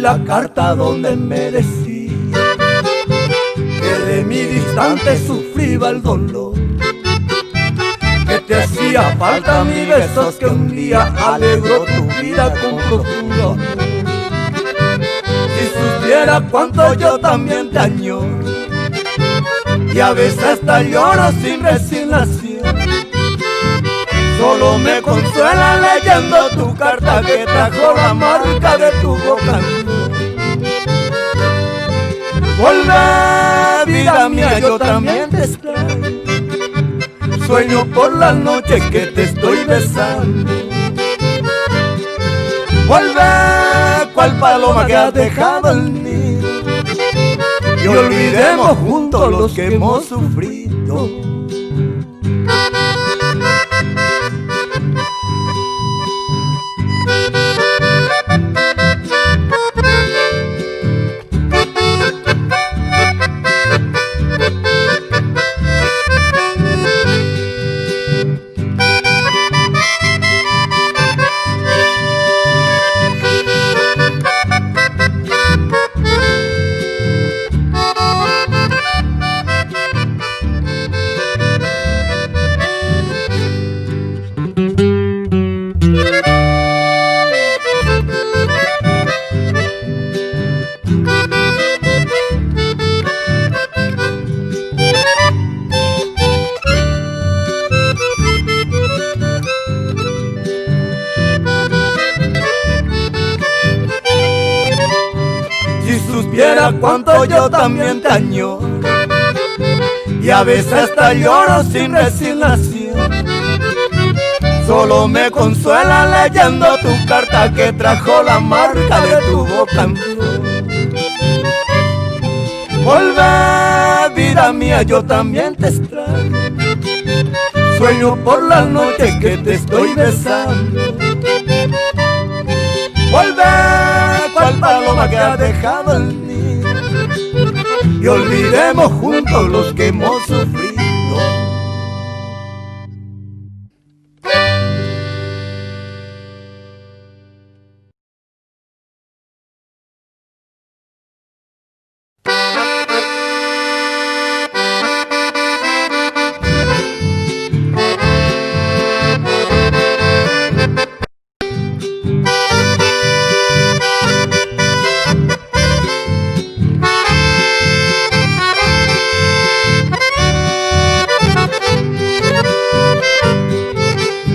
la carta donde me decía que de mi distante sufría el dolor, que te hacía falta mis besos, que un día alegró tu vida con profundo amor. Si supiera cuánto yo también te añoro, y a veces hasta lloro sin resignación. Solo me consuela leyendo tu carta que trajo la marca de tu boca. Vuelve, vida mía, yo también te extraño. Sueño por las noches que te estoy besando. Vuelve, cual paloma que has dejado el nido, y olvidemos juntos los que hemos sufrido. Si supiera cuánto yo también te añoro, y a veces hasta lloro sin resignación. Solo me consuela leyendo tu carta que trajo la marca de tu boca en flor. Vuelve, vida mía, yo también te extraño. Sueño por las noches que te estoy besando. Vuelve, cual paloma que ha dejado el nido, y olvidemos juntos los que hemos sufrido.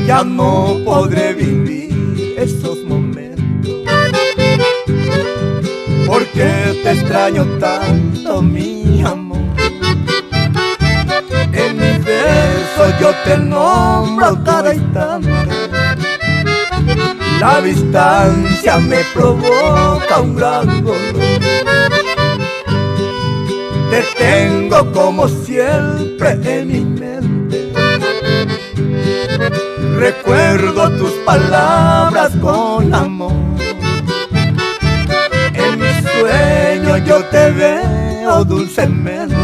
Ya no podré vivir esos momentos, porque te extraño tanto, mi amor. En mis besos yo te nombro cada instante. La distancia me provoca un gran dolor. Te tengo como siempre en mi mente. Recuerdo tus palabras con amor. En mis sueños yo te veo dulcemente,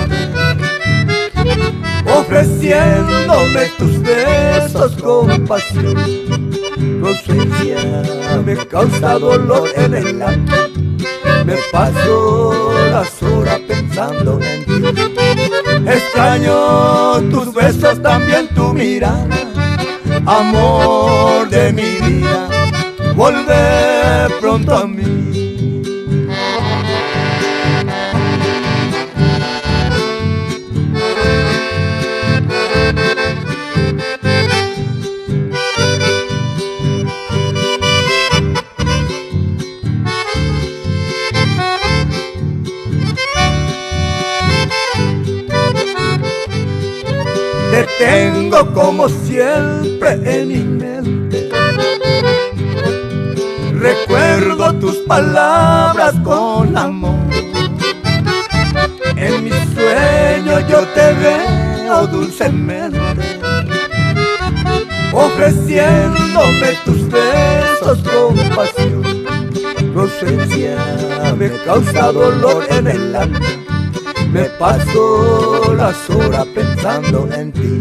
ofreciéndome tus besos con pasión. Tu ausencia me causa dolor en el alma. Me paso las horas pensando en ti. Extraño tus besos, también tu mirada. Amor de mi vida, vuelve pronto a mí. Te tengo como siempre en mi mente. Recuerdo tus palabras con amor. En mis sueños yo te veo dulcemente, ofreciéndome tus besos con pasión. Tu ausencia me causa dolor en el alma. Me paso las horas pensando en ti.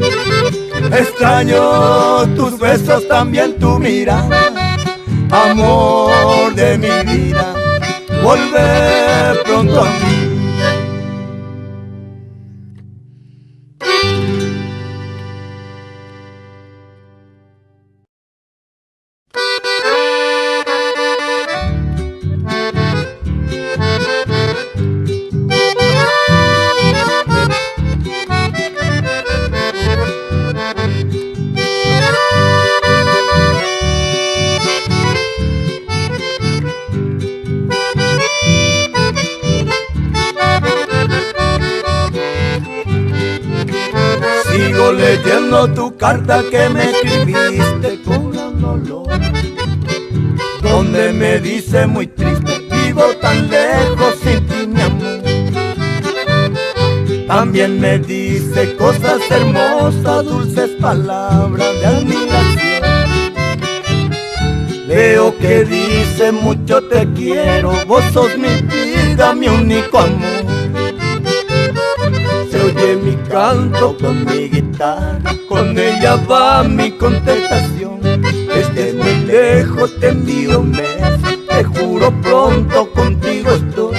Extraño tus besos, también tu mirada. Amor de mi vida, volver pronto a mí. Sigo leyendo tu carta que me escribiste con gran dolor, donde me dice muy triste, vivo tan lejos sin ti, mi amor. También me dice cosas hermosas, dulces palabras de admiración. Veo que dice mucho te quiero, vos sos mi vida, mi único amor. Se oye mi canto con mi guitarra, con ella va mi contestación. Desde muy lejos te envío un beso, te juro pronto contigo estoy.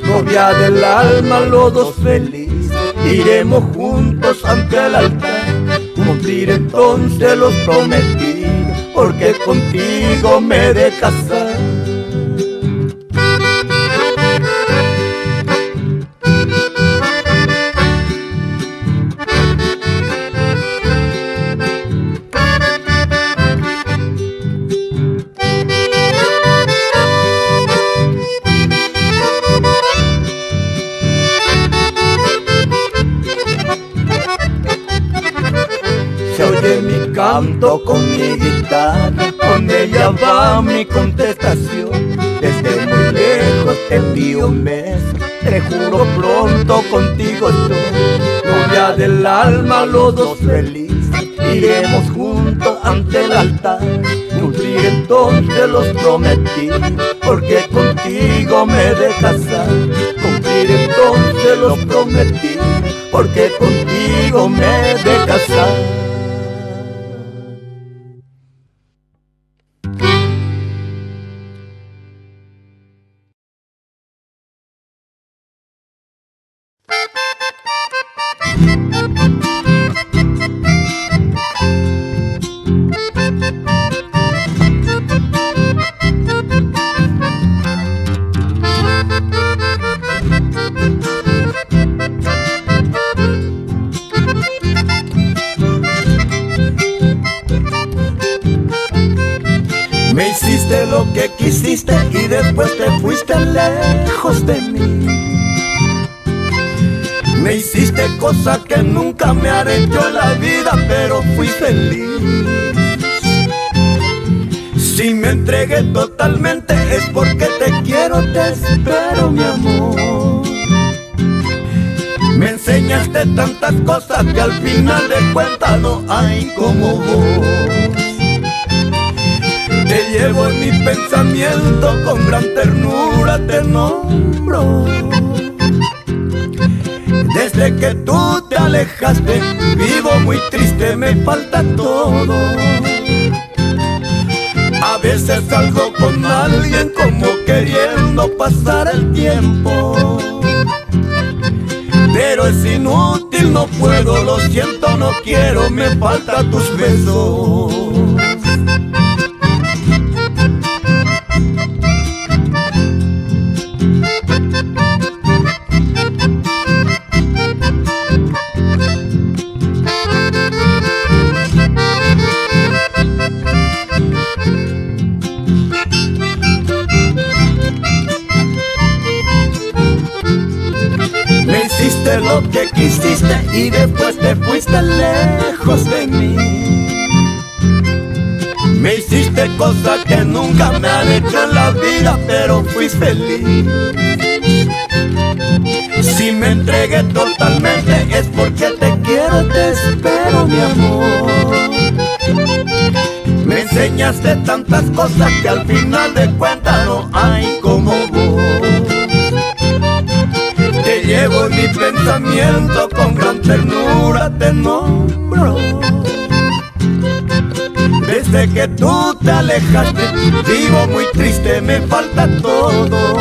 Novia del alma, los dos felices, iremos juntos ante el altar. Cumplir entonces los prometidos, porque contigo me he de casar. Se oye mi canto con mi guitarra, con ella va mi contestación. Desde muy lejos te envío un beso, te juro pronto contigo estoy. Novia del alma, los dos felices, iremos juntos ante el altar. Cumplir entonces los prometidos, porque contigo me he de casar. Cumplir entonces los prometidos, porque contigo me he de casar. Me hiciste lo que quisiste y después te fuiste lejos de mí. Me hiciste cosas que nunca me haré yo en la vida, pero fui feliz. Si me entregué totalmente es porque te quiero, te espero, mi amor. Me enseñaste tantas cosas que al final de cuentas no hay como vos. Te llevo en mi pensamiento, con gran ternura te nombro. Desde que tú te alejaste, vivo muy triste, me falta todo. A veces salgo con alguien como queriendo pasar el tiempo, pero es inútil, no puedo, lo siento, no quiero, me faltan tus besos. Me hiciste lo que quisiste y después te fuiste lejos de mí. Me hiciste cosas que nunca me han hecho en la vida, pero fui feliz. Si me entregué totalmente es porque te quiero, te espero, mi amor. Me enseñaste tantas cosas que al final de cuentas no hay como vos. Te llevo en mi pensamiento, con gran ternura te nombro. Desde que tú te alejaste, vivo muy triste, me falta todo.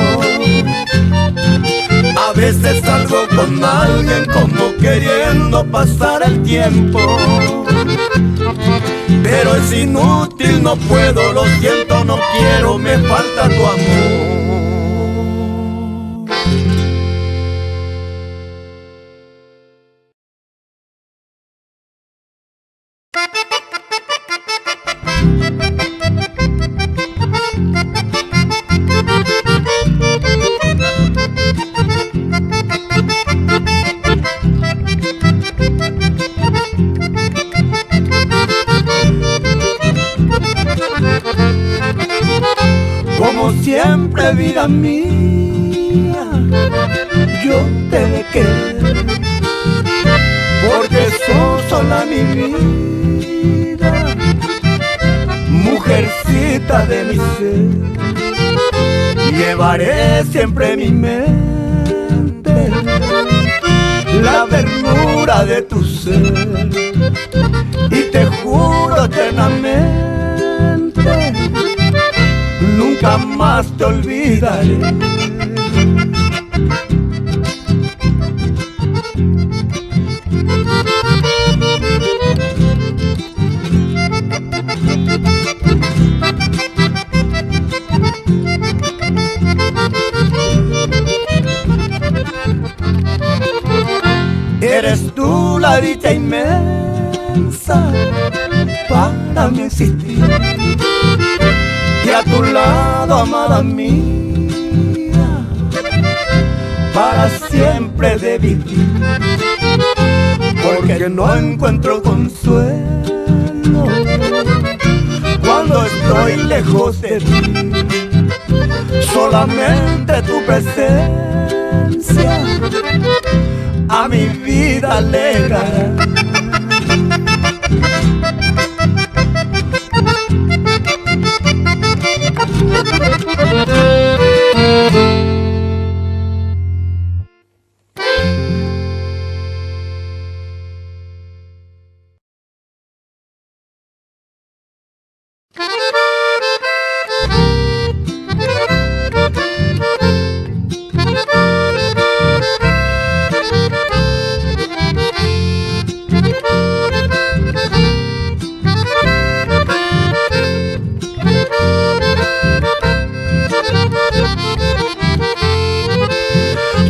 A veces salgo con alguien como queriendo pasar el tiempo, pero es inútil, no puedo, lo siento, no quiero, me falta tu amor. Como siempre, vida mía, yo te de querer, porque sos sola mi vida, mujercita de mi ser. Llevaré siempre en mi mente la ternura de tu ser, y te juro eternamente, nunca más te olvidaré. Eres tú la dicha inmensa para mí existir, y a tu lado, amada mía, para siempre de vivir, porque no encuentro consuelo cuando estoy lejos de ti. Solamente tu presencia a mi vida alegrará.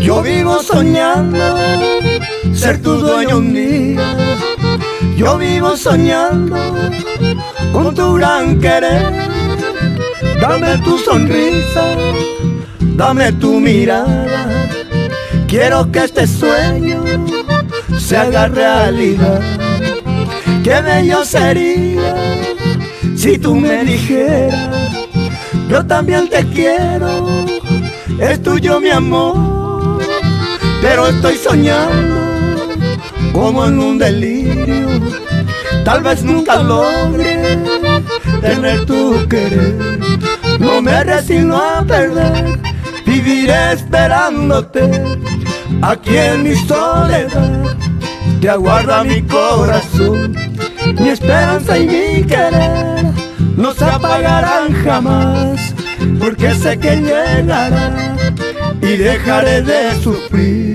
Yo vivo soñando ser tu dueño un día. Yo vivo soñando con tu gran querer. Dame tu sonrisa, dame tu mirada. Quiero que este sueño se haga realidad. Qué bello sería si tú me dijeras: yo también te quiero, es tuyo mi amor. Pero estoy soñando como en un delirio, tal vez nunca logre tener tu querer. No me resigno a perder, viviré esperándote. Aquí en mi soledad te aguarda mi corazón. Mi esperanza y mi querer no se apagarán jamás, porque sé que llegará y dejaré de sufrir.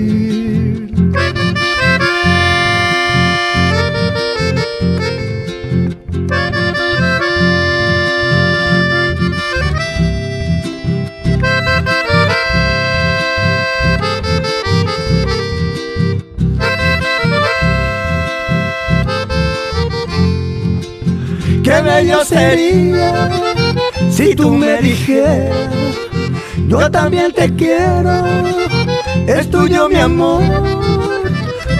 Qué bello sería si tú me dijeras: yo también te quiero, es tuyo mi amor.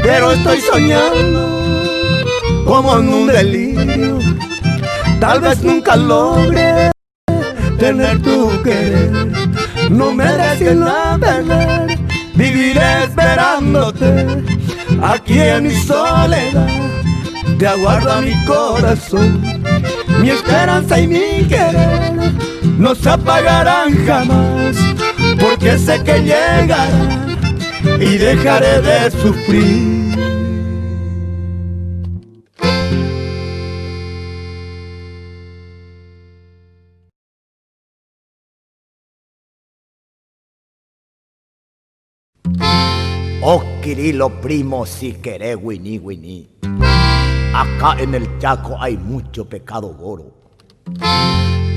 Pero estoy soñando como en un delirio, tal vez nunca logre tener tu querer. No me resigno a perder, viviré esperándote. Aquí en mi soledad te aguarda mi corazón. Mi esperanza y mi querer no se apagarán jamás, porque sé que llegará y dejaré de sufrir. Yo Oh Quirilo primo, si querés Winnie Winnie. Acá en el Chaco hay mucho pecado goro.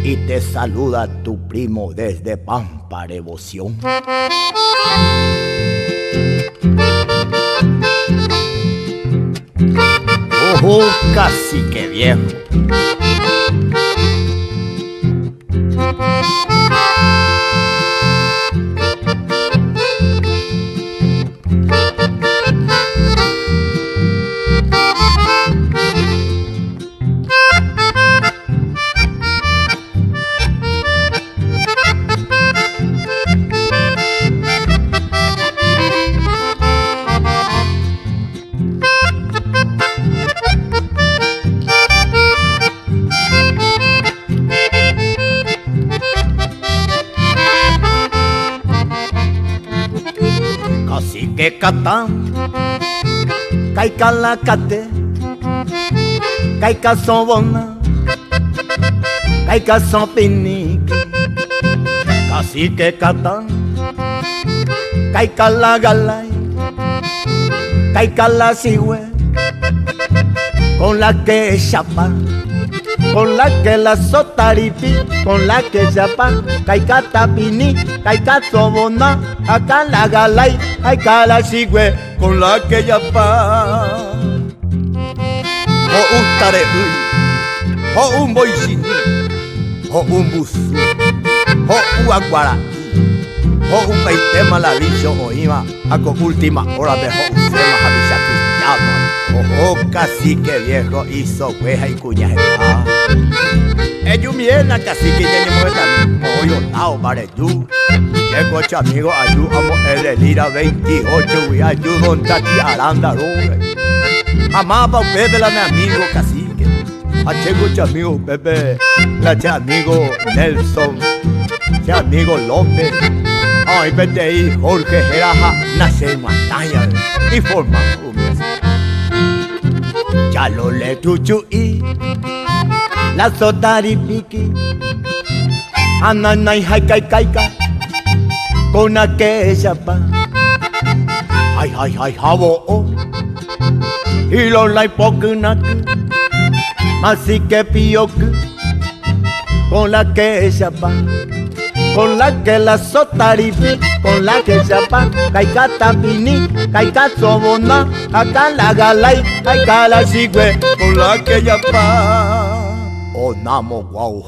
Y te saluda tu primo desde Pampa Devoción. Cacique viejo. Cacique Catán, Caica Lacate, Caica Sobona, Caica Sopinique. Cacique Catán, Caica la Galay, Caica la Sigüe, con la que chapa, con la que la sotaripi, con la que chapa, Caica Tapini, Caica Sobona, acá la Galay, Caica la Sigüe, con la que chapa. O un tarehui, o un boisini, o un busu, o un aguara, o un peitema la bicho o iba a con última hora de Josema Javisha Cristiano. Oh, cacique viejo hizo hueja y cuñaje. Ellos vienen cacique y ni muerta pollo lao mareyu. Llego ocho amigos ayudamos el lira 28 y ayudo en Tati Aranda Rube. Amaba Pepe la mi amigo cacique. Achego ocho amigos Pepe, la che amigo Nelson, che amigo López. Ay, PTI, Jorge Jeraja, nace en Matalla y formamos un mes. Ya lo le tuchuí, la sotari piqui, ananay jaikai caica, con aquella pa. Ay, ay, ay, jabo, y lo la hipocunac, así que pioc, con la que ella pa. Con la que la sotaripi, con la que chapa, Caica Tapini, Caica Sobona, acá la Galay, Caica la Sigüe, con la que chapa. Oh, namo guau.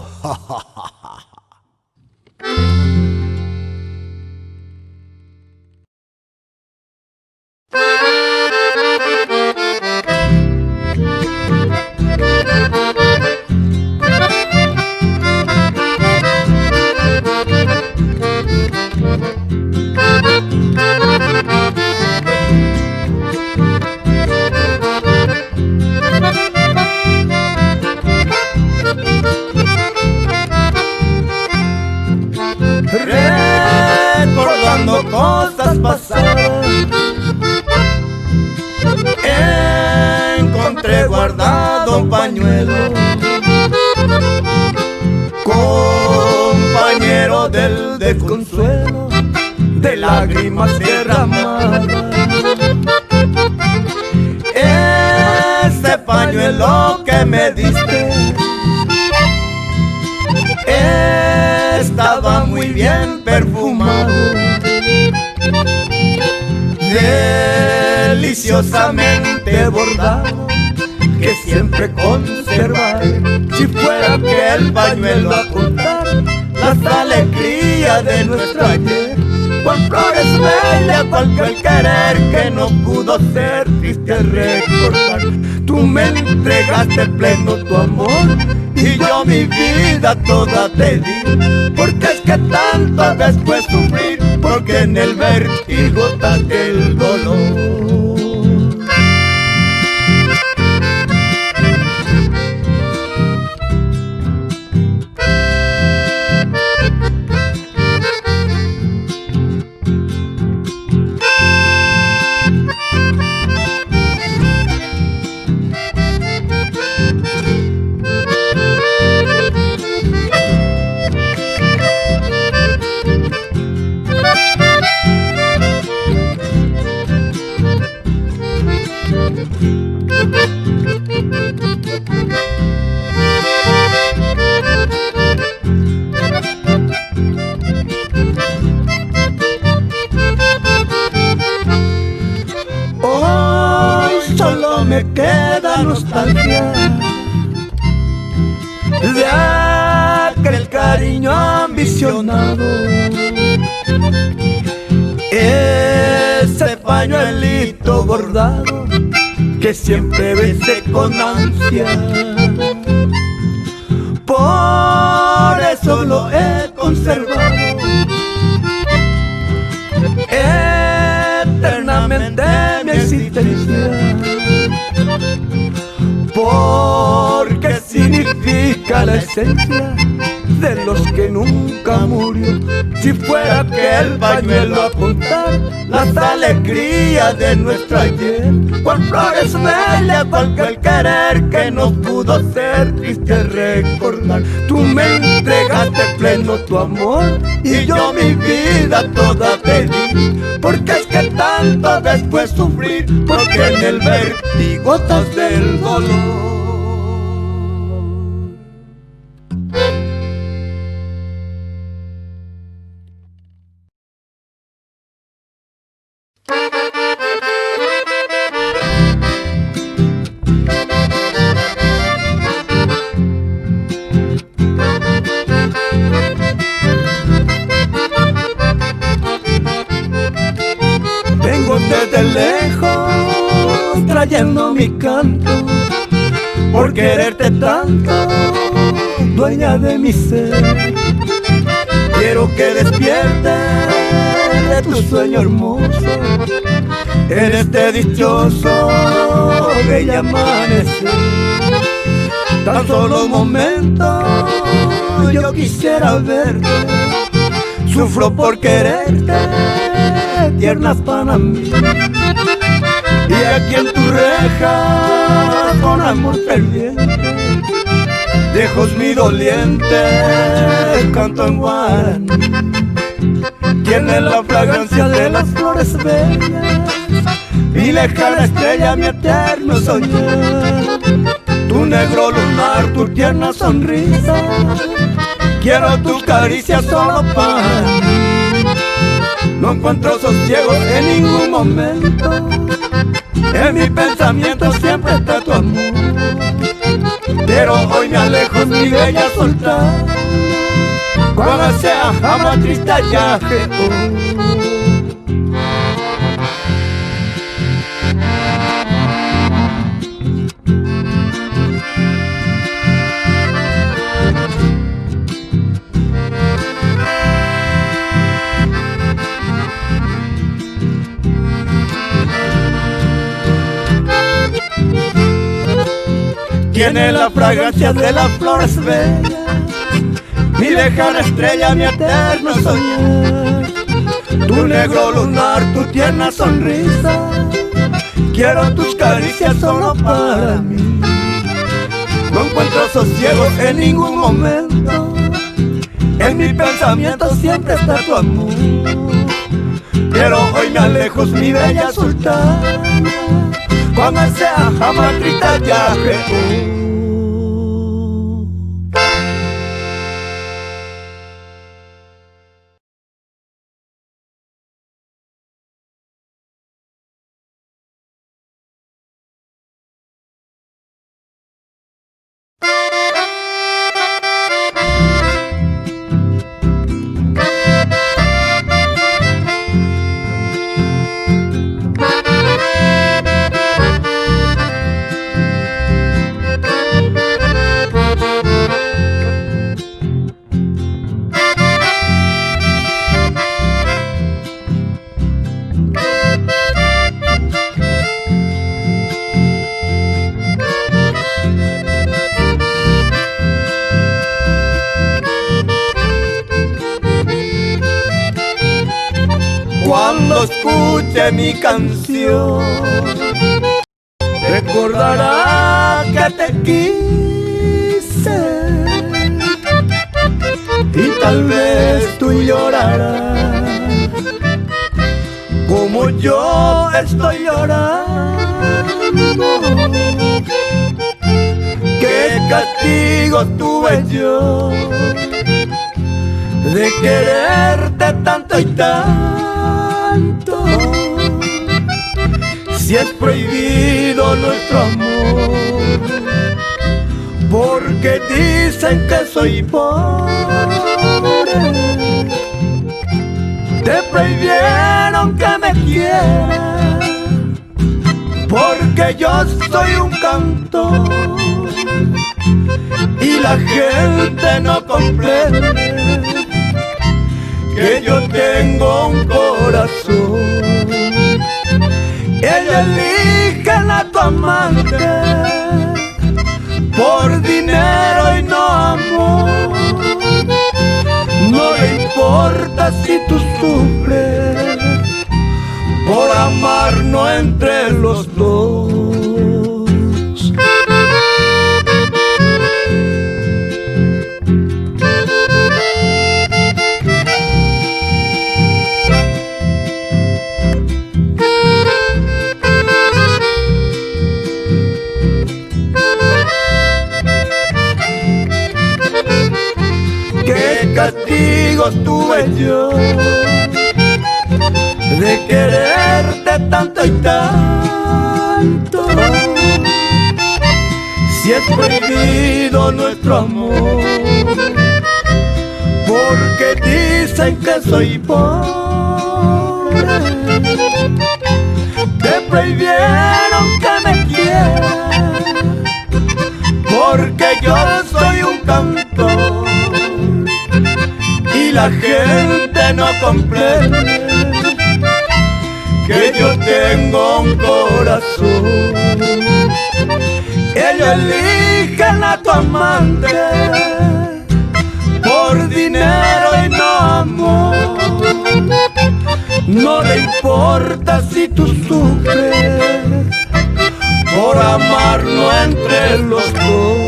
Recordando cosas pasadas, encontré guardado un pañuelo, compañero del desconsuelo, de lágrimas derramadas. Ese pañuelo que me diste estaba muy bien perfumado, deliciosamente bordado, que siempre conservaré. Si fuera que el pañuelo a contar las alegrías de nuestro ayer, cual flores bellas, cual el querer que no pudo ser triste recordar. Tú me entregaste pleno tu amor y yo mi vida toda te di, porque es que tanto después sufrir, porque en el vértigo está el dolor. nostalgia de aquel cariño ambicionado, ese pañuelito bordado que siempre besé con ansia. Por eso lo he conservado eternamente mi existencia, porque significa la esencia de los que nunca murió. Si fuera que el pañuelo apuntar las alegrías de nuestro ayer, cual flores bellas, cual el querer que no pudo ser triste recordar. Tú me entregaste pleno tu amor y yo mi vida toda te di, porque es que tanto después sufrir, porque en el vértigo estás del dolor. Vengo desde lejos trayendo mi canto, por quererte tanto, dueña de mi ser. Quiero que despiertes de tu sueño hermoso en este dichoso bello amanecer. Tan solo un momento yo quisiera verte, sufro por quererte, tiernas para mí. Y aquí en tu reja, con amor ferviente, lejos mi doliente canto en guaraní. Tiene la fragancia de las flores bellas, mi lejana estrella, mi eterno soñar. Tu negro lunar, tu tierna sonrisa, quiero tu caricia solo para mí. No encuentro sosiego en ningún momento, en mi pensamiento siempre está tu amor. Pero hoy me alejo, mi bella sultana, cuando sea jamás triste viaje. Tiene la fragancia de las flores bellas, mi lejana estrella, mi eterno soñar. Tu negro lunar, tu tierna sonrisa, quiero tus caricias solo para mí. No encuentro sosiego en ningún momento, en mi pensamiento siempre está tu amor. Pero hoy me alejo, mi bella sultana, cuando sea jamás triste viaje. Cuando escuche mi canción, recordará que te quise, y tal vez tú llorarás como yo estoy llorando. Qué castigo tuve yo de quererte tanto y tanto. Si es prohibido nuestro amor, porque dicen que soy pobre. Te prohibieron que me quieras, porque yo soy un cantor y la gente no comprende que yo tengo un corazón. Ellos eligen a tu amante por dinero y no amor. No le importa si tú sufres por amarnos entre los dos. ¿Qué castigos tuve yo de quererte tanto y tanto? Si es prohibido nuestro amor, porque dicen que soy pobre. Te prohibieron que me quieras, porque yo soy un cantor y la gente no comprende que yo tengo un corazón. Ellos eligen a tu amante por dinero y no amor. No le importa si tú sufres por amarnos entre los dos.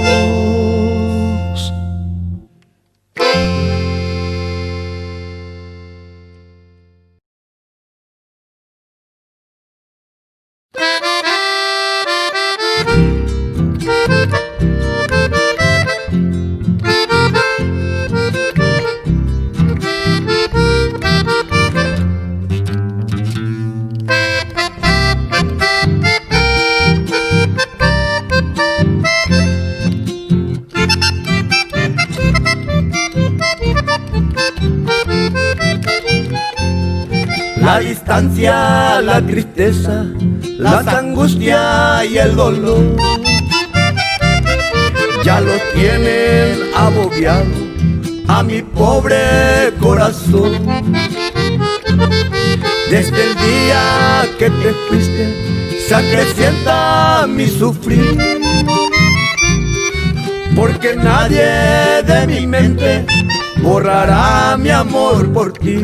La distancia, la tristeza, las angustias y el dolor ya lo tienen agobiado a mi pobre corazón. Desde el día que te fuiste se acrecienta mi sufrir, porque nadie de mi mente borrará mi amor por ti.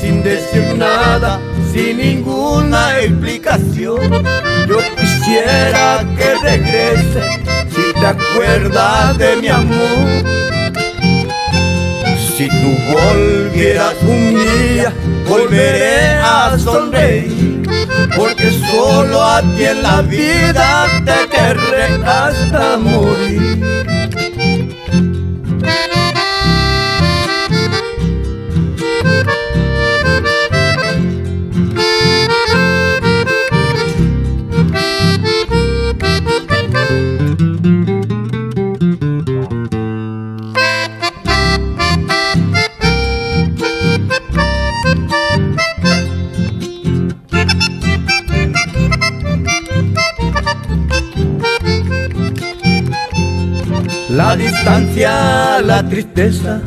Sin decir nada, sin ninguna explicación. Yo quisiera que regrese si te acuerdas de mi amor. Si tú volvieras un día, volveré a sonreír, porque solo a ti en la vida te querré hasta morir. La distancia, la tristeza,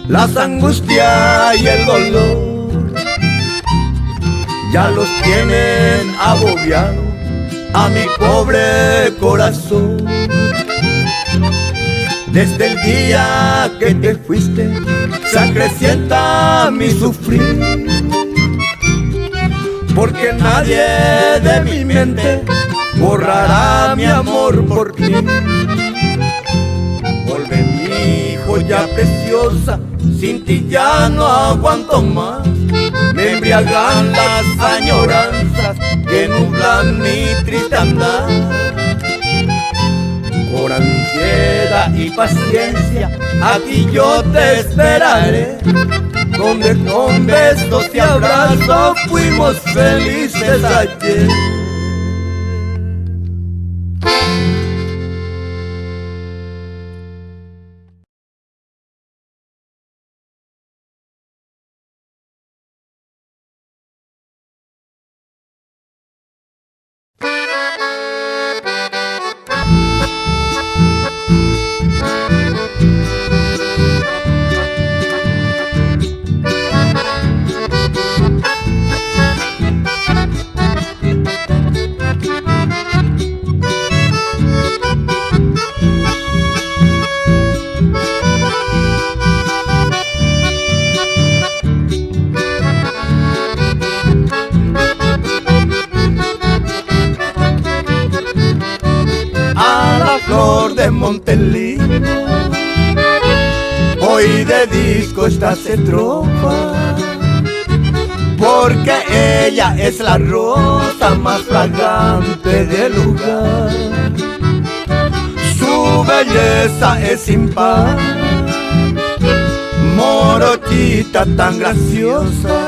las angustias y el dolor ya los tienen agobiado a mi pobre corazón. Desde el día que te fuiste se acrecienta mi sufrir, porque nadie de mi mente borrará mi amor por ti. Vuelve mi joya preciosa, sin ti ya no aguanto más. Me embriagan las añoranzas que nublan mi triste andar. Por ansiedad y paciencia aquí yo te esperaré, donde con besos y abrazos fuimos felices ayer. De Montelí, hoy dedico estas estrofas, porque ella es la rosa más fragante del lugar. Su belleza es sin par, morochita tan graciosa.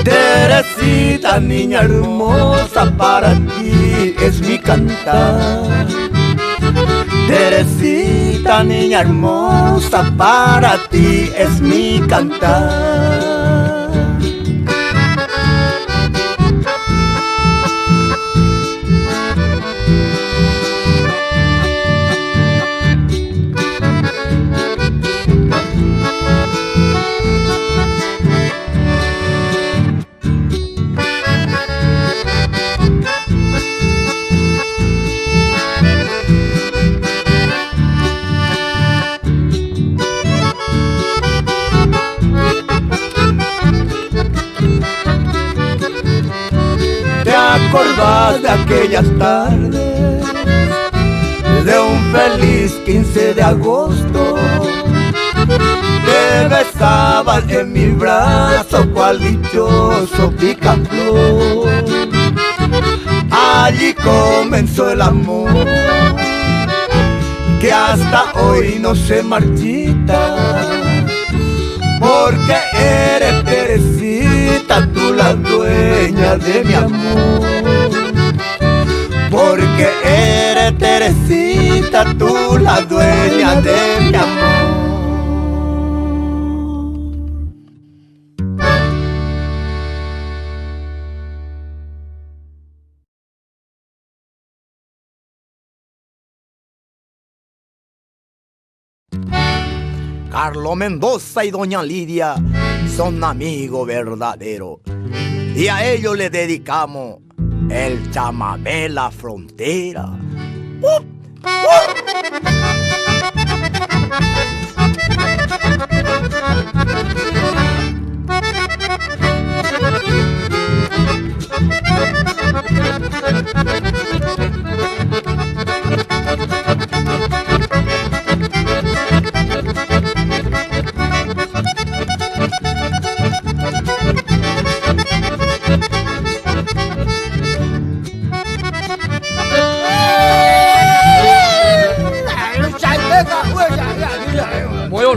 Teresita, niña hermosa, para ti es mi cantar. Teresita, niña hermosa, para ti es mi cantar. ¿Acordás de aquellas tardes de un feliz 15 de agosto? Te besabas en mi brazo cual dichoso picaflor. Allí comenzó el amor que hasta hoy no se marchita, porque eres Teresita, tú la dueña de mi amor. Porque eres Teresita, tú la dueña de mi amor. Carlos Mendoza y doña Lidia son amigos verdaderos, y a ellos le dedicamos el chamamé La Frontera.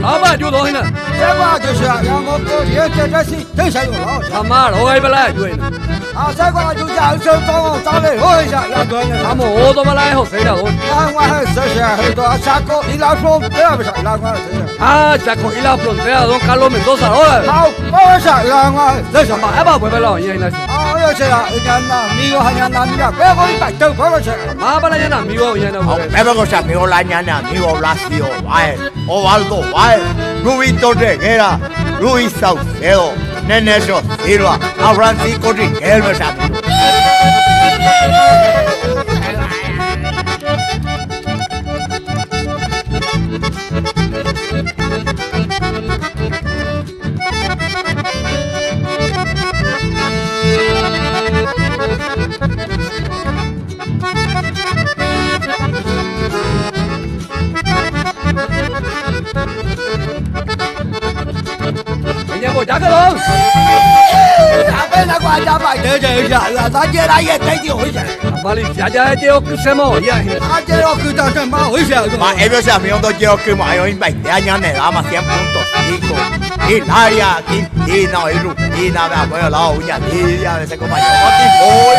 老板就多呢，这个就是让我过节这是真是有老他妈老外不来对呢，啊，这个就让手找我找来我一下，要对呢。他们我都不来后谁了我？我还是很多下个一老说不要不是，那我是。啊，下个一老不这样，don Carlos Mendoza了。好，我是让我这是嘛，一把回不了，因为那是。啊，要是啊，人家米有还人家米啊，别个一百都不是。嘛不来人家米有，人家那。别个是米有来人家米有拉西有来，Ovaldo来，Rubito Reguera, Luis Saucedo, Nenesio Silva, a Francisco Riquelme, giá cái luôn. Bên là qua ra bài để là ta chơi lại vậy thấy điều gì? Mà đi giá giá chơi cái什么呀？他chơi đó cứ ta chơi mà hối sợ. Mà em biết sao mình không tôi chơi cứ mà anh bảy để anh nhớ này là mà xem punto cinco. Hilaria, Quintina y Rutina, mi abuelo, la uña Lidia, de ese compañero Boy.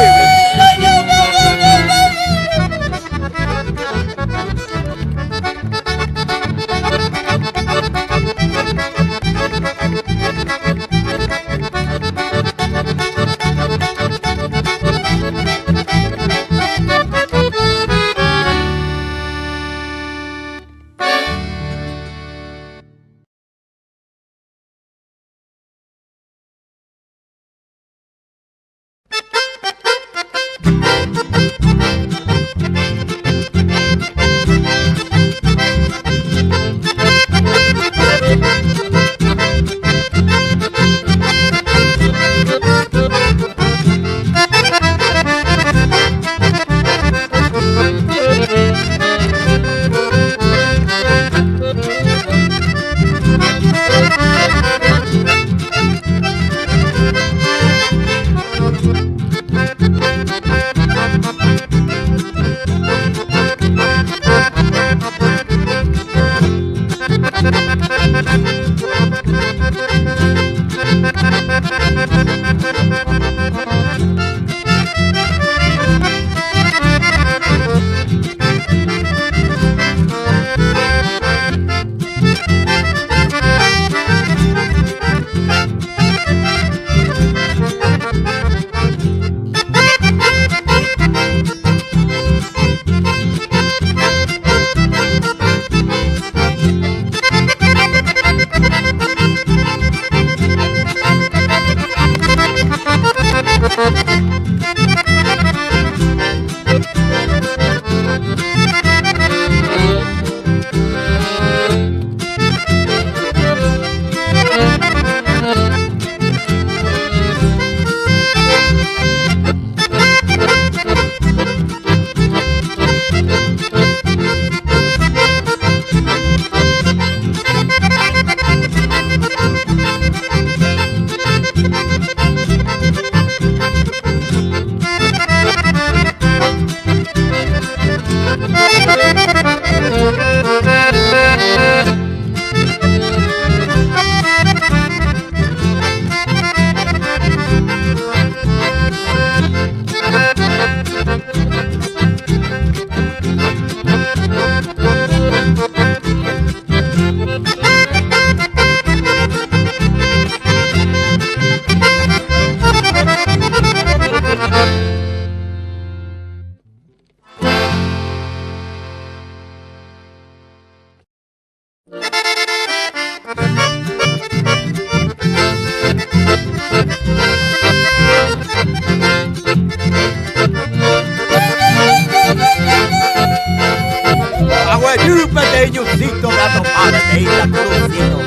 Pequeñocito, gato padre de isla crucito.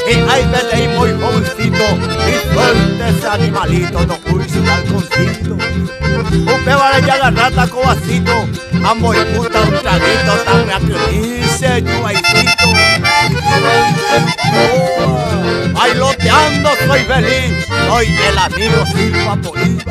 Y hay vete muy jovencito, y suelta ese animalito, no pulse un halconcito. Un pebara ya la rata cobacito, amo y puta un traguito, dame a que dice yuaicito. Bailoteando soy feliz, soy el amigo Silva Bolívar.